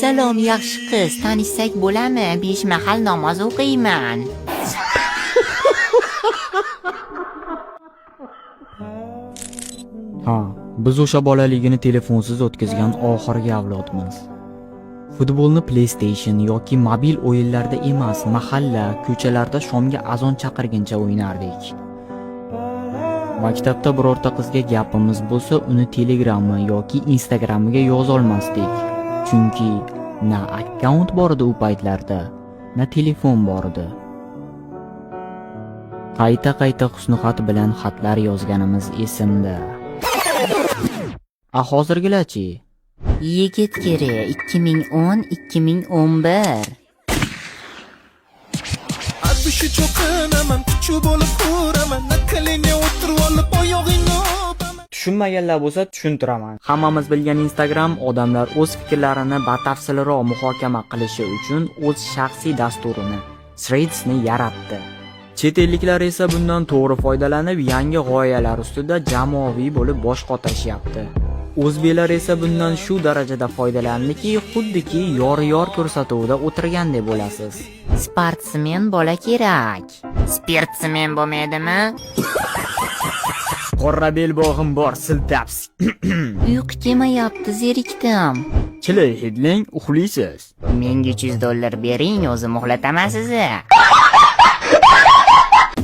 Salom yaxshi qiz, tanishsak bo'ladimi? 5 mahal namoz o'qiyman. Ha, biz o'sha bolaligini telefonsiz o'tkazgan oxirgi avlodmiz. Futbolni PlayStation yoki mobil o'yinlarda emas, mahalla, ko'chalarda shomga azon chaqirguncha o'ynardik. Maktabda birorta qizga gapimiz bo'lsa, uni Telegrammi yoki Instagramiga yoza olmasdik. Chunki na akkaunt bor edi u paytlarda, na telefon bor edi. Qayta husnixat bilan xatlar yozganimiz esimda. Hozirgilarchi? Yigit kerak 2010-2011. Abishi cho'qinaman, kuchi bo'lib ko'raman, naqalinga o'tirib olib oyog'ingni o'paman. Tushunmaganlar bo'lsa tushuntiraman. Hammamiz bilgan Instagram odamlar o'z fikrlarini batafsilroq muhokama qilishi uchun o'z shaxsiy dasturini Threads'ni yaratdi. Chet elliklar esa bundan to'g'ri foydalanib, yangi g'oyalar ustida jamoaviy bo'lib bosh qotirishyapti. O'zbeklar esa bundan shu darajada foydalandiki, xuddiki yor ko'rsatuvida o'tirgandek bo'lasiz. Sportsmen bola kerak. Sportsmen bo'lmaydimi? Qora belbog'im bor, siltaps. Uyqu kelmayapti, zerikdim. Chilay hidlang, uxlaysiz. Menga $300 bering, o'zim uxlataman sizni.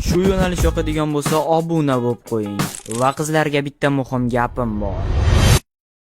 Shu yo'nalish yoqadigan bo'lsa, obuna bo'lib qo'ying. Va qizlarga bitta muhim gapim bor.